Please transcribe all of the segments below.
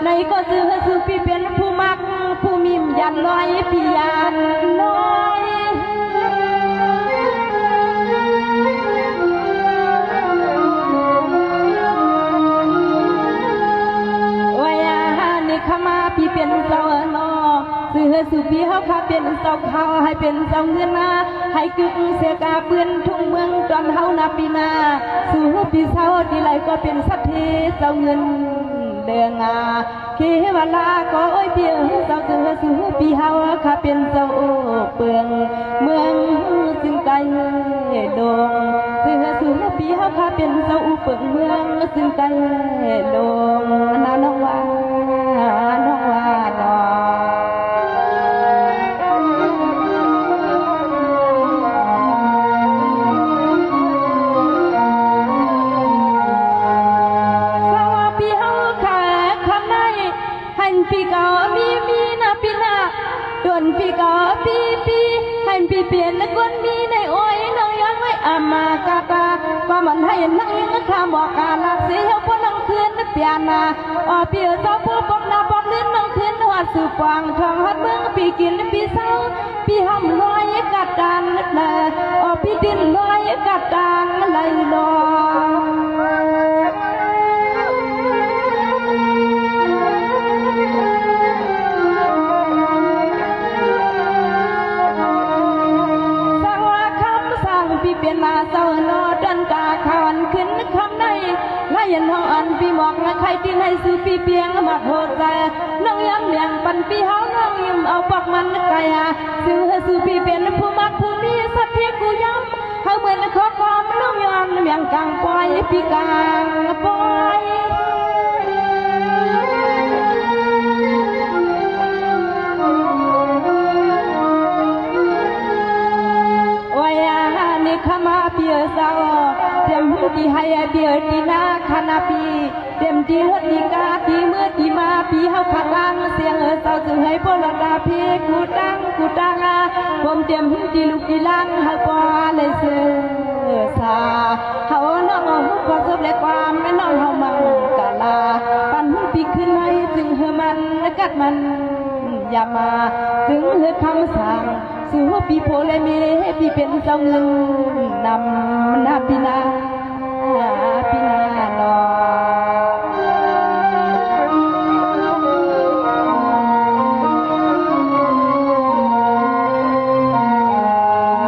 ในก็ซื้อพี่เป็นผู้มักผู้มิมยันลอยพี่ยันลอยข้ามาพี่เป็นเจ้านอซื้อสุพี่เขาข้าเป็นเจ้าเขาให้เป็นเจ้าเงินนาให้กึ่งเสียกาเปื้อนทุ่งเมืองตอนเฮานาปีนาสู้พี่เศร้าดีไรก็เป็นสัตย์เจ้าเงินเดืองาเขวลาก็อ้อยเบี้ยเจ้าซื้อสู้พี่เฮาข้าเป็นเจ้าเปืองเมืองจึงไกลโด่งซื้อสู้พี่เฮาข้าเป็นเจ้าเปืองเมืองจึงไกลโด่งนาน้องว่าน้องว่าดอสวัสดีเฮาค่ะคำไหนหันปีก็มีนาปีนาดวนปีก็ปีหันปีเปลี่ยนและก้นมีในโอ้ยน้องยังไม่อามากาตาก็มันให้นั่งยังข้ามบอกการลักเสียพวกนั่งคืนเปียนาเปียเจ้าผู้ปกนาปกลื่นนั่งคืนหัวสืบฟางทองหัดเมืองปีกินปีเศร้าปีห้ำลอยกัดดานเลยปีดินลอยกัดดานเลยลเป็นมาเจ้าโนดันกาขวันขึ้นคำในไล่ยันห้องอันปีหมอกนะใครที่ให้ซื้อปีเปียงมาโหดใจน้องย้ำเลี้ยงปันปีเฮาน้องยิ้มเอาปากมันไก่ซื้อปีเป็นผู้มักผู้มีสัตย์เทียกูย้ำเขาเหมือนข้อความน้องย้ำเลี้ยงกลางปล่อยปีกลางปล่อยข้ามาเปียสาวเต็มที่ให้เบียดีนาคณะปีเต็มที่รถดีกาที่เมื่อที่มาปีเฮาขัดลังเสียงสาวจึงให้พลดาพีกูตังผมเต็มที่ลูกที่ลังเฮาปอเลยเสือสาเฮาน้องก็สบเลยความไม่น้องเฮามันกะลาปันปีขึ้นให้จึงเฮมันกัดมันอย่ามาถึงเฮคำสั่งสู้ปีโพเลยมีปีเป็นเจ้าเงินนำนาปีนาหนอ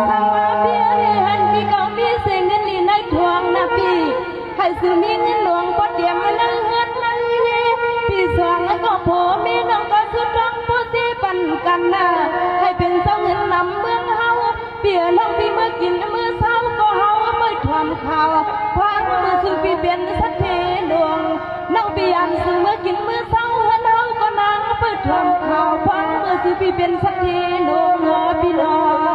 สั่งมาเพียนี่หันปีเก่ามีเสียเงินลีในทวงนาปีให้ซื้อมีเงินหลวงพอเตรียมมานั่งเงินนั่งปีสองก็โผมีน้องก็สุดร้องผู้ซีปันกันนะให้เป็นเจ้าเงินนำเมืองเฮาเปียลองพี่เมื่อกินเมื่อเช้าก็เฮาเมื่อทำข่าวฟังเมื่อซื้อพี่เป็นสักเทดวงนั่งเปียนซื้อเมื่อกินเมื่อเช้าเฮาก็นางเมื่อทำข่าวฟังเมื่อซื้อพี่เป็นสักเทดวงพี่น้อง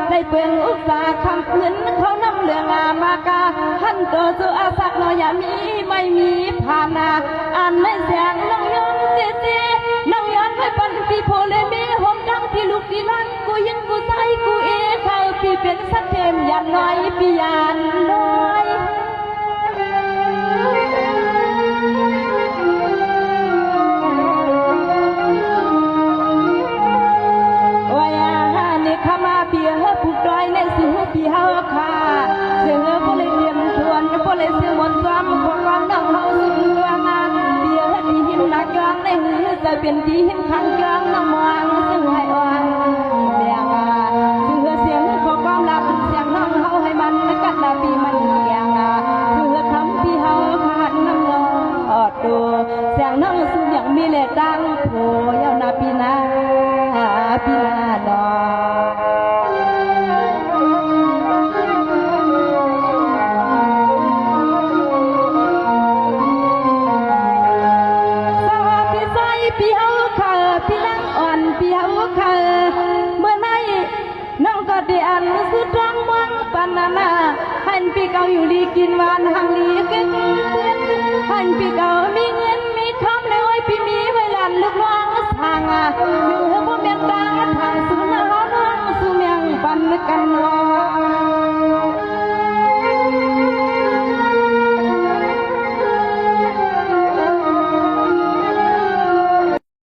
ได้เปลืองอุตสาหคำพื้นเขานำเรื่องมากาหันตัวสุอาสักน้อยมีไม่มีผ่านอ่านไม่เสียงน้องย้อนเสียน้องย้อนไม่ปันปีโพเลมีหอมดังที่ลูกที่ลันกูยินกูใจกูเขาปีเป็นสัตว์เทมยันลอยปียันลอยข้ามาเปียผูกดอยในสูปีเฮาค่ะเสียงพอเลยเตรียมชวนพอเลยเสียงมนต์ซ้ำของความน้องเฮาสุดตัวงานเปียดีหินนักย้อนในหือจะเป็นดีหินขังย้อนน้องมองซึ่งให้อ่อนเบียงเสียงของความลับเสียงน้องเฮาให้มันกัดลาปีมันเบียงคำปีเฮาขาดน้ำนอดตัวเสียงน้องสูงอย่างมีเล่ดังโผยาวนาปีนาดอพี่เฮาค่ะพี่ลังอ่อนพี่เฮาค่ะเมื่อไหร่น้องก็ได้อ่านสุดร้องมองปานนาหันพี่เก่าอยู่ลีกินหวานหังลีเก่งเพื่อนหันพี่